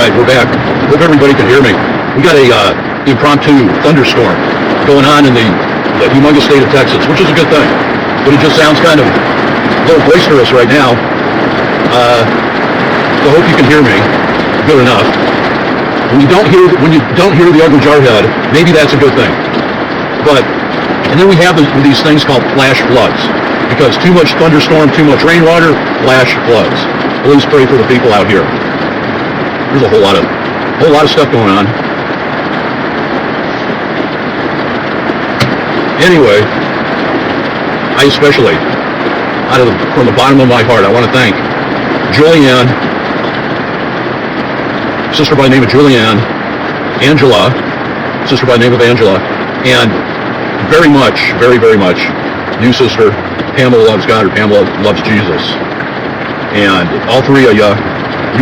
right, we're back. Hope everybody can hear me. We got a impromptu thunderstorm going on in the humongous state of Texas, which is a good thing. But it just sounds kind of a little boisterous right now. So hope you can hear me good enough. When you don't hear the ugly jarhead, maybe that's a good thing. And then we have these things called flash floods, because too much thunderstorm, too much rainwater, flash floods. Please pray for the people out here. There's a whole lot of stuff going on. Anyway, I especially, from the bottom of my heart, I want to thank Julianne, sister by the name of Julianne, Angela, sister by the name of Angela, and very much, new sister, Pamela Loves God, or Pamela Loves Jesus. And all three of you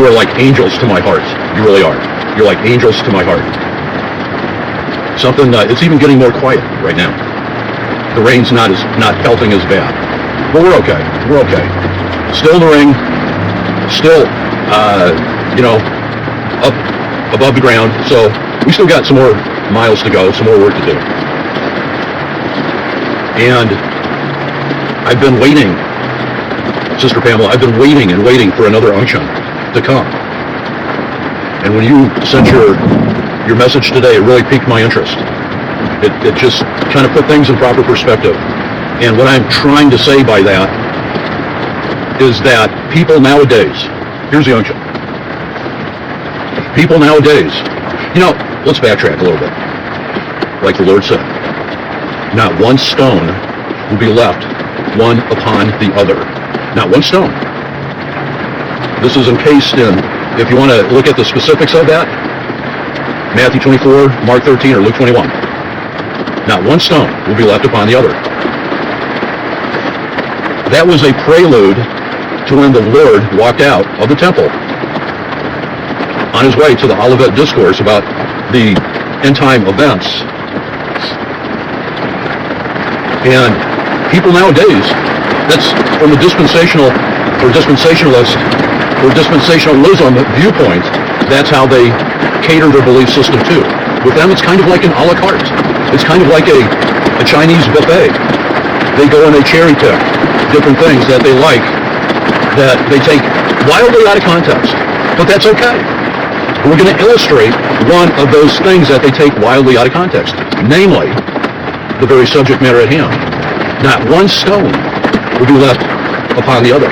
are like angels to my heart. You really are. You're like angels to my heart. It's even getting more quiet right now. The rain's not pelting as bad. But we're okay. We're okay. Still in the ring. Still, up above the ground. So we still got some more miles to go, some more work to do. And I've been waiting, Sister Pamela, I've been waiting and waiting for another unction to come. And when you sent your message today, it really piqued my interest. It just kind of put things in proper perspective. And what I'm trying to say by that is that people nowadays, here's the unction. People nowadays, let's backtrack a little bit. Like the Lord said, not one stone will be left one upon the other. Not one stone. This is encased in, if you want to look at the specifics of that, Matthew 24, Mark 13, or Luke 21. Not one stone will be left upon the other. That was a prelude to when the Lord walked out of the temple on his way to the Olivet Discourse about the end-time events. And people nowadays, that's from a dispensational or dispensationalist or dispensationalism viewpoint, that's how they cater their belief system to. With them, it's kind of like an a la carte. It's kind of like a Chinese buffet. They go and they cherry pick different things that they like, that they take wildly out of context. But that's okay. We're going to illustrate one of those things that they take wildly out of context, namely the very subject matter at hand. Not one stone will be left upon the other.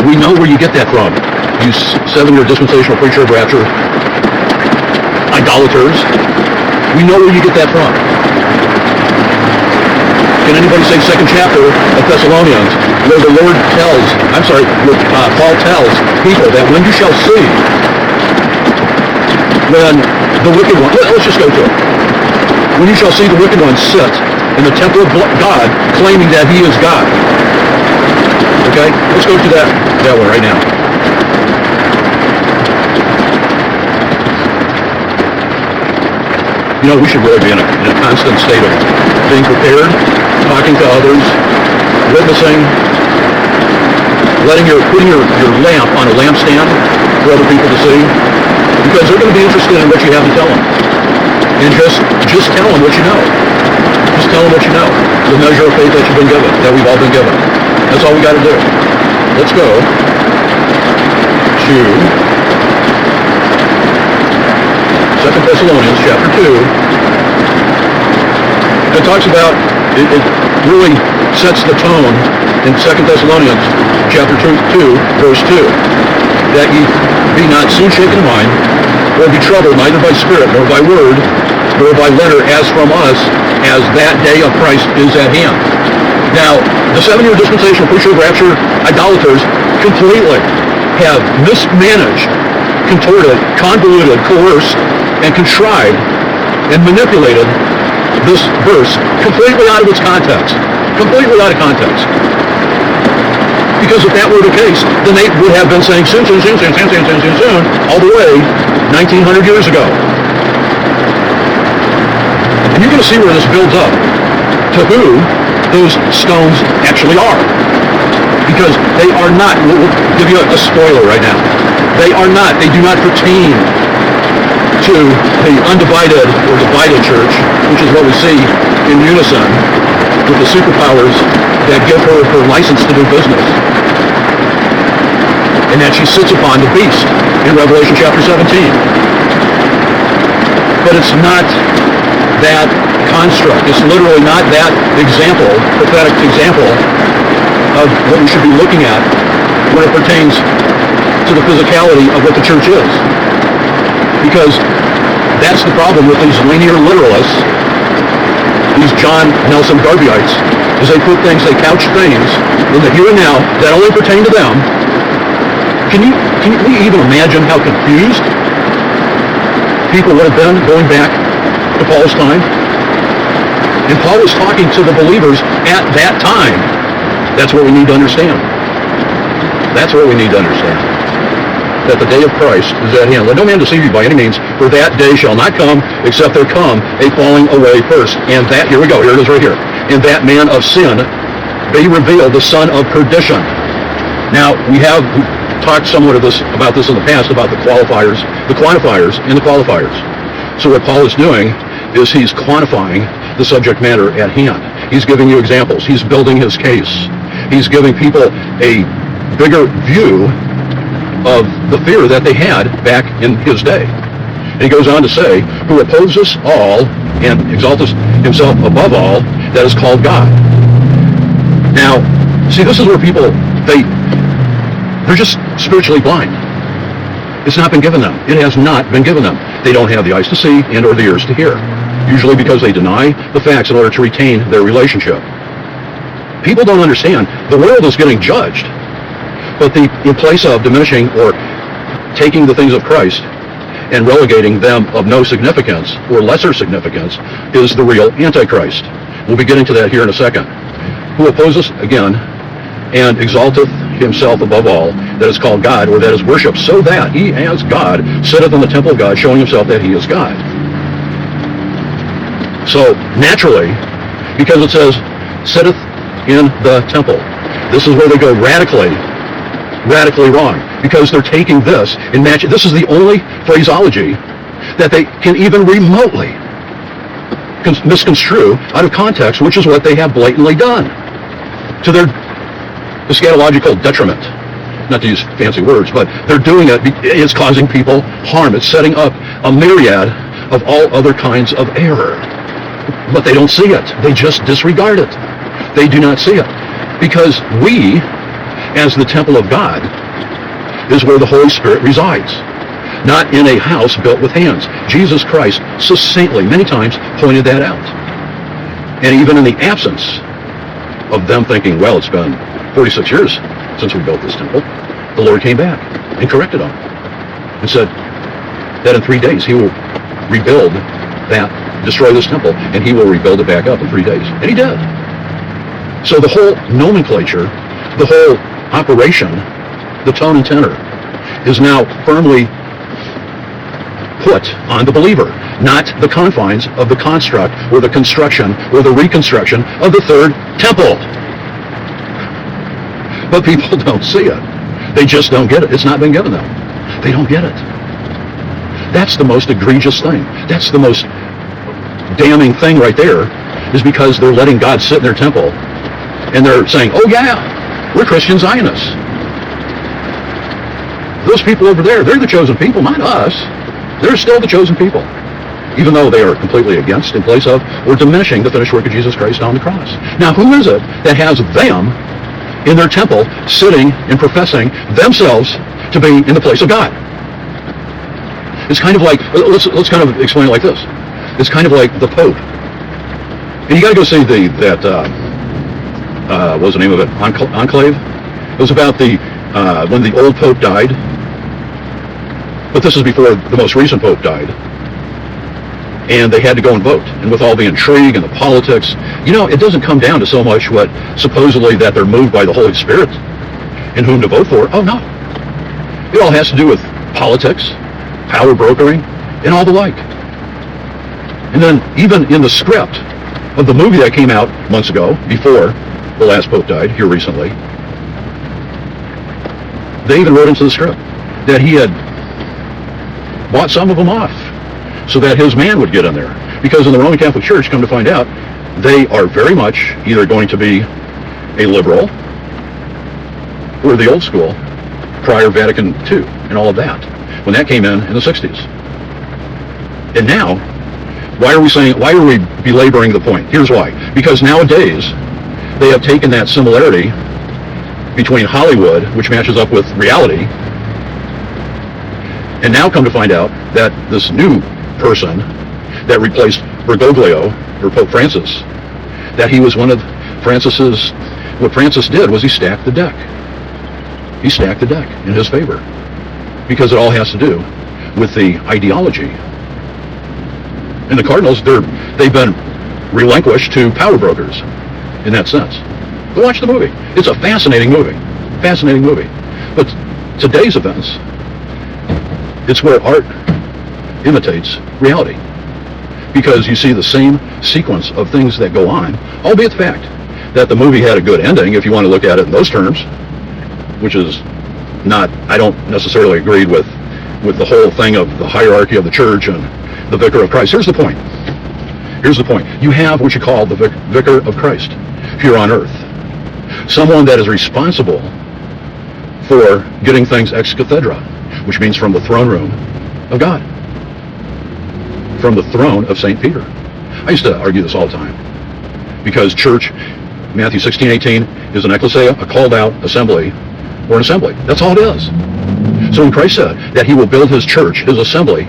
We know where you get that from. You 7-year dispensational preacher of rapture, idolaters. We know where you get that from. Can anybody say second chapter of Thessalonians, where the Lord tells, Paul tells people that when you shall see, when the wicked one, let's just go to it. When you shall see the wicked one sit in the temple of God, claiming that he is God. Okay? Let's go to that one right now. We should really be in a constant state of being prepared, talking to others, witnessing, putting your lamp on a lampstand for other people to see, because they're going to be interested in what you have to tell them. And just tell them what you know. Just tell them what you know. The measure of faith that you've been given, that we've all been given. That's all we got to do. Let's go to 2 Thessalonians chapter 2. It talks about, it really sets the tone in 2 Thessalonians chapter 2, verse 2, that ye be not soon shaken in mind, or be troubled neither by spirit, nor by word, nor by letter, as from us, as that day of Christ is at hand. Now, the 7-year dispensational preacher of rapture idolaters completely have mismanaged, contorted, convoluted, coerced, and contrived, and manipulated this verse completely out of its context. Completely out of context. Because if that were the case, then they would have been saying soon, all the way 1900 years ago. And you're going to see where this builds up to who those stones actually are. Because they are not, we'll give you a spoiler right now, they are not. They do not pertain to the undivided or divided church, which is what we see in unison with the superpowers that give her license to do business. And that she sits upon the beast in Revelation chapter 17. But it's not that construct. It's literally not that example, prophetic example of what we should be looking at when it pertains to the physicality of what the church is. Because that's the problem with these linear literalists, these John Nelson Darbyeites, is they put things, they couch things in the here and now that only pertain to them. Can we even imagine how confused people would have been going back to Paul's time? And Paul was talking to the believers at that time. That's what we need to understand. That's what we need to understand. That the day of Christ is at hand. Let no man deceive you by any means, for that day shall not come, except there come a falling away first. And that, here we go, here it is right here. And that man of sin be revealed, the son of perdition. Now, we have talked somewhat about this in the past, about the qualifiers, the quantifiers, and the qualifiers. So what Paul is doing is he's quantifying the subject matter at hand. He's giving you examples. He's building his case. He's giving people a bigger view of the fear that they had back in his day. And he goes on to say, who opposes all and exalteth himself above all that is called God. Now, see, this is where people, they're just spiritually blind. It's not been given them. It has not been given them. They don't have the eyes to see and or the ears to hear. Usually because they deny the facts in order to retain their relationship. People don't understand. The world is getting judged. But in place of diminishing or taking the things of Christ and relegating them of no significance or lesser significance is the real Antichrist. We'll be getting to that here in a second. Who opposes, again, and exalteth himself above all that is called God, or that is worshipped, so that he as God sitteth in the temple of God, showing himself that he is God. So, naturally, because it says, sitteth in the temple, this is where they go radically wrong, because they're taking this and matching. This is the only phraseology that they can even remotely misconstrue out of context, which is what they have blatantly done to their eschatological detriment. Not to use fancy words, but they're doing it. It's causing people harm. It's setting up a myriad of all other kinds of error. But they don't see it. They just disregard it. They do not see it. Because we, as the temple of God, is where the Holy Spirit resides. Not in a house built with hands. Jesus Christ succinctly, many times, pointed that out. And even in the absence of them thinking, well, it's been 46 years since we built this temple, the Lord came back and corrected them and said that in 3 days he will rebuild that, destroy this temple, and he will rebuild it back up in 3 days. And he did. So the whole nomenclature, the whole operation, the tone and tenor, is now firmly put on the believer, not the confines of the construct or the construction or the reconstruction of the third temple. But people don't see it. They just don't get it. It's not been given them. They don't get it. That's the most egregious thing. That's the most damning thing right there, is because they're letting God sit in their temple and they're saying, oh yeah, we're Christian Zionists. Those people over there, they're the chosen people, not us. They're still the chosen people, even though they are completely against, in place of, or diminishing the finished work of Jesus Christ on the cross. Now, who is it that has them in their temple sitting and professing themselves to be in the place of God? It's kind of like, let's kind of explain it like this. It's kind of like the Pope. And you got to go see what was the name of it? Enclave? It was about when the old Pope died. But this is before the most recent Pope died. And they had to go and vote. And with all the intrigue and the politics, it doesn't come down to so much what supposedly that they're moved by the Holy Spirit and whom to vote for. Oh, no. It all has to do with politics, power brokering, and all the like. And then even in the script of the movie that came out months ago, before the last Pope died, here recently, they even wrote into the script that he had bought some of them off so that his man would get in there. Because in the Roman Catholic Church, come to find out, they are very much either going to be a liberal or the old school prior Vatican II and all of that, when that came in the 60s. And now, why are we belaboring the point? Here's why. Because nowadays, they have taken that similarity between Hollywood, which matches up with reality, and now come to find out that this new person that replaced Bergoglio, or Pope Francis, that he was one of Francis's, what Francis did was he stacked the deck. He stacked the deck in his favor. Because it all has to do with the ideology. And the Cardinals, they've been relinquished to power brokers in that sense. Go watch the movie. It's a fascinating movie. Fascinating movie. But today's events, it's where art imitates reality. Because you see the same sequence of things that go on, albeit the fact that the movie had a good ending, if you want to look at it in those terms, which is not, I don't necessarily agree with the whole thing of the hierarchy of the church and the Vicar of Christ. Here's the point. Here's the point. You have what you call the Vicar of Christ here on earth. Someone that is responsible for getting things ex cathedra, which means from the throne room of God. From the throne of St. Peter. I used to argue this all the time. Because church, Matthew 16:18, is an ecclesia, a called out assembly, or an assembly. That's all it is. So when Christ said that he will build his church, his assembly,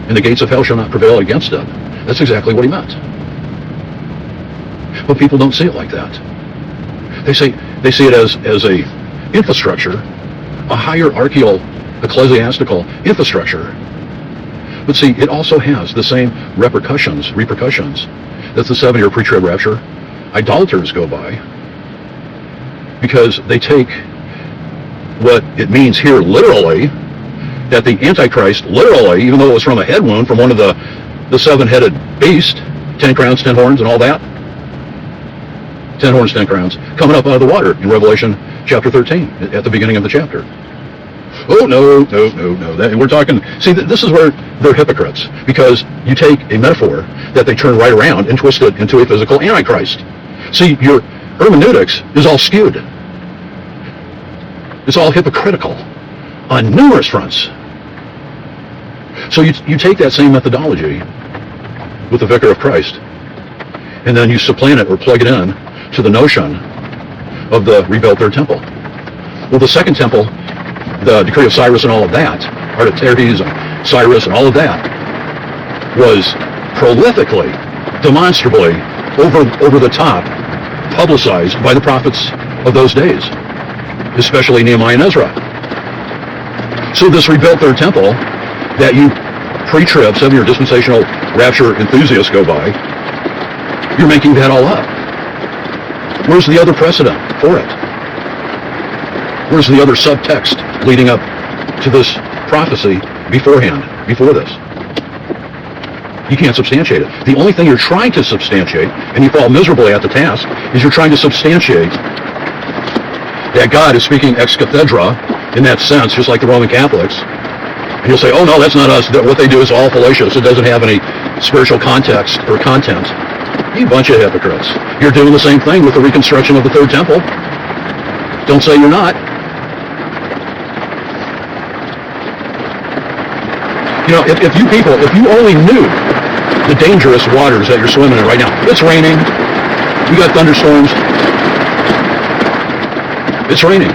and the gates of hell shall not prevail against it, that's exactly what he meant. But people don't see it like that. They see it as a infrastructure, a hierarchical, ecclesiastical infrastructure. But see, it also has the same repercussions that the 7-year pre-trib rapture idolaters go by, because they take what it means here literally, that the Antichrist literally, even though it was from a head wound from one of the 7-headed beast, 10 crowns, 10 horns, and all that, 10 horns, 10 crowns, coming up out of the water in Revelation chapter 13, at the beginning of the chapter. Oh, no. We're talking, see, this is where they're hypocrites, because you take a metaphor that they turn right around and twist it into a physical Antichrist. See, your hermeneutics is all skewed. It's all hypocritical on numerous fronts. So you take that same methodology with the Vicar of Christ, and then you supplant it or plug it in to the notion of the rebuilt Third Temple. Well, the Second Temple, the decree of Cyrus and all of that, Artaxerxes and Cyrus and all of that, was prolifically, demonstrably, over the top, publicized by the prophets of those days, especially Nehemiah and Ezra. So this rebuilt Third Temple that you pre-trib, 7-year dispensational rapture enthusiasts go by, you're making that all up. Where's the other precedent for it? Where's the other subtext leading up to this prophecy beforehand, before this? You can't substantiate it. The only thing you're trying to substantiate, and you fall miserably at the task, is you're trying to substantiate that God is speaking ex cathedra in that sense, just like the Roman Catholics. And you'll say, oh no, that's not us. What they do is all fallacious. It doesn't have any spiritual context or content. You bunch of hypocrites. You're doing the same thing with the reconstruction of the Third Temple. Don't say you're not. You know, if you only knew the dangerous waters that you're swimming in right now. It's raining. We got thunderstorms. It's raining.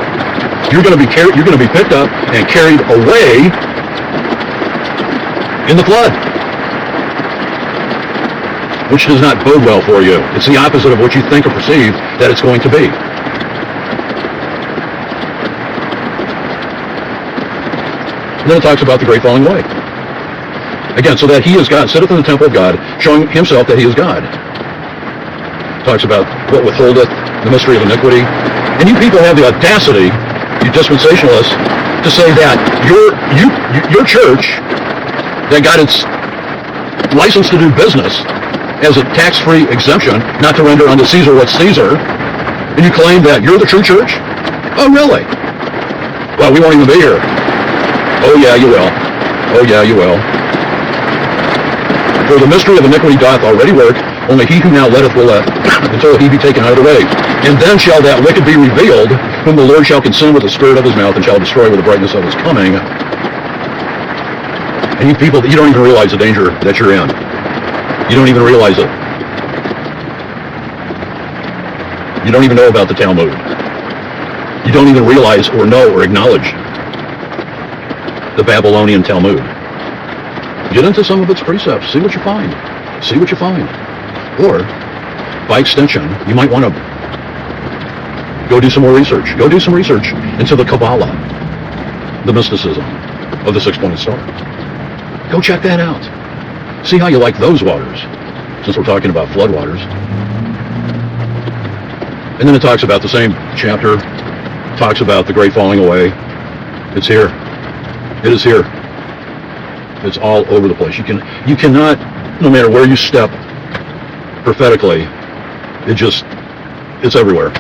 You're going to be picked up and carried away in the flood, which does not bode well for you. It's the opposite of what you think or perceive that it's going to be. And then it talks about the great falling away. Again, so that he is God, sitteth in the temple of God, showing himself that he is God. Talks about what withholdeth the mystery of iniquity. And you people have the audacity, you dispensationalists, to say that your church that got its license to do business as a tax-free exemption, not to render unto Caesar what's Caesar, and you claim that you're the true church? Oh, really? Well, we won't even be here. Oh yeah, you will. Oh yeah, you will. For the mystery of iniquity doth already work, only he who now letteth will let, until he be taken out of the way. And then shall that wicked be revealed, whom the Lord shall consume with the spirit of his mouth, and shall destroy with the brightness of his coming. And you people, you don't even realize the danger that you're in. You don't even realize it. You don't even know about the Talmud. You don't even realize or know or acknowledge the Babylonian Talmud. Get into some of its precepts. See what you find. See what you find. Or, by extension, you might want to go do some more research. Go do some research into the Kabbalah, the mysticism of the six-pointed star. Go check that out. See how you like those waters, since we're talking about floodwaters. And then it talks about the same chapter, talks about the great falling away. It's here. It is here. It's all over the place. You cannot, no matter where you step prophetically, it's everywhere.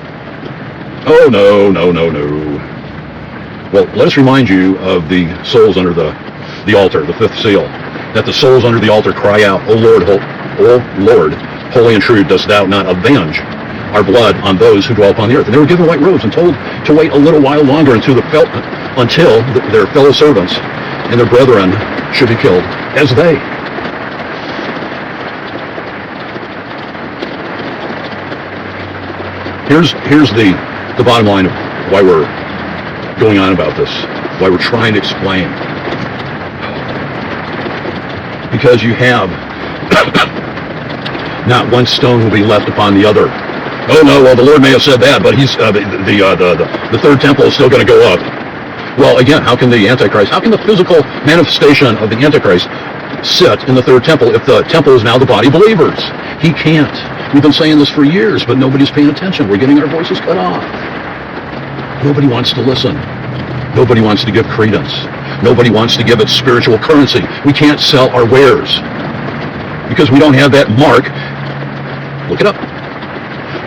Oh no, no, no, no. Well, let us remind you of the souls under the altar, the fifth seal, that the souls under the altar cry out, O Lord, holy and true, dost thou not avenge our blood on those who dwell upon the earth? And they were given white robes and told to wait a little while longer until their fellow servants and their brethren should be killed as they. Here's the bottom line of why we're going on about this, why we're trying to explain. Because you have not one stone will be left upon the other. Oh no, well the Lord may have said that, but he's the third temple is still going to go up. Well, again, how can the Antichrist, how can the physical manifestation of the Antichrist sit in the third temple if the temple is now the body of believers? He can't. We've been saying this for years, but nobody's paying attention. We're getting our voices cut off. Nobody wants to listen. Nobody wants to give credence. Nobody wants to give it spiritual currency. We can't sell our wares because we don't have that mark. Look it up.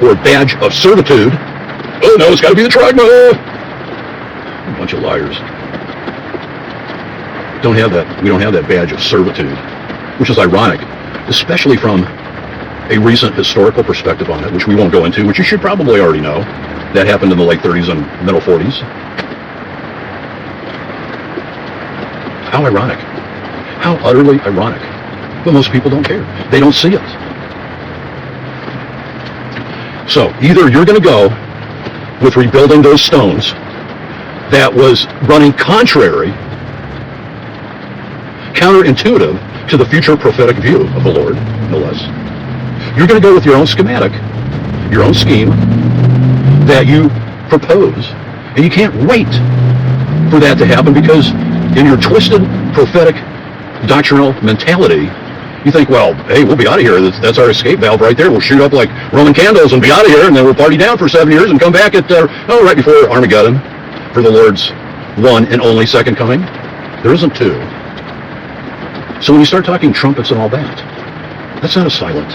Or badge of servitude. Oh no, it's got to be the Tragma. A bunch of liars. Don't have that. We don't have that badge of servitude, which is ironic, especially from a recent historical perspective on it, which we won't go into, which you should probably already know. That happened in the late 30s and middle 40s. How ironic. How utterly ironic. But most people don't care. They don't see it. So either you're going to go with rebuilding those stones that was running counterintuitive to the future prophetic view of the Lord, no less. You're going to go with your own schematic, your own scheme that you propose, and you can't wait for that to happen because in your twisted prophetic doctrinal mentality, you think, well, hey, we'll be out of here. That's our escape valve right there. We'll shoot up like Roman candles and be out of here, and then we'll party down for 7 years and come back at, right before Armageddon for the Lord's one and only second coming. There isn't two. So when you start talking trumpets and all that, that's not a silent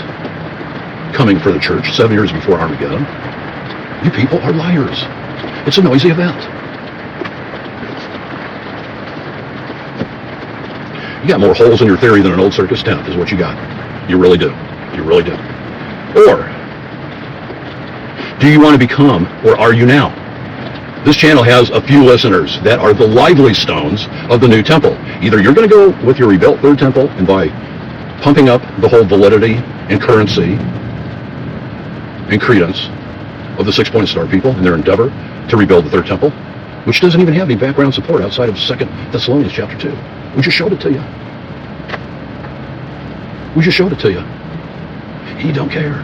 coming for the church 7 years before Armageddon. You people are liars. It's a noisy event. You got more holes in your theory than an old circus tent is what you got. You really do. You really do. Or, do you want to become, or are you now? This channel has a few listeners that are the lively stones of the new temple. Either you're going to go with your rebuilt third temple and by pumping up the whole validity and currency and credence of the six-pointed star people in their endeavor to rebuild the third temple, which doesn't even have any background support outside of 2 Thessalonians chapter 2. We just showed it to you. We just showed it to you. You don't care.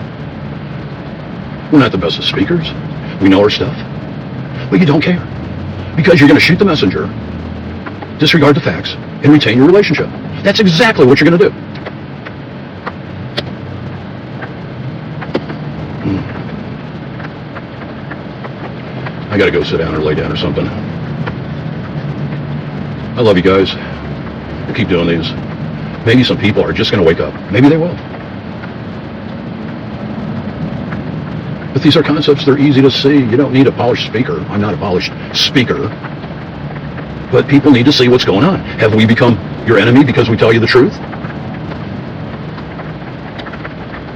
We're not the best of speakers. We know our stuff. But you don't care. Because you're going to shoot the messenger, disregard the facts, and retain your relationship. That's exactly what you're going to do. I got to go sit down or lay down or something. I love you guys. We'll keep doing these. Maybe some people are just going to wake up. Maybe they will. But these are concepts, they're easy to see. You don't need a polished speaker. I'm not a polished speaker. But people need to see what's going on. Have we become your enemy because we tell you the truth?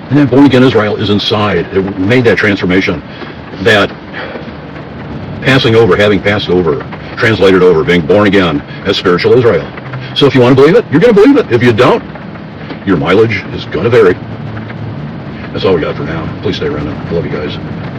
And then born again Israel is inside. It made that transformation, that passing over, having passed over, translated over, being born again as spiritual Israel. So if you want to believe it, you're going to believe it. If you don't, your mileage is going to vary. That's all we got for now. Please stay around. I love you guys.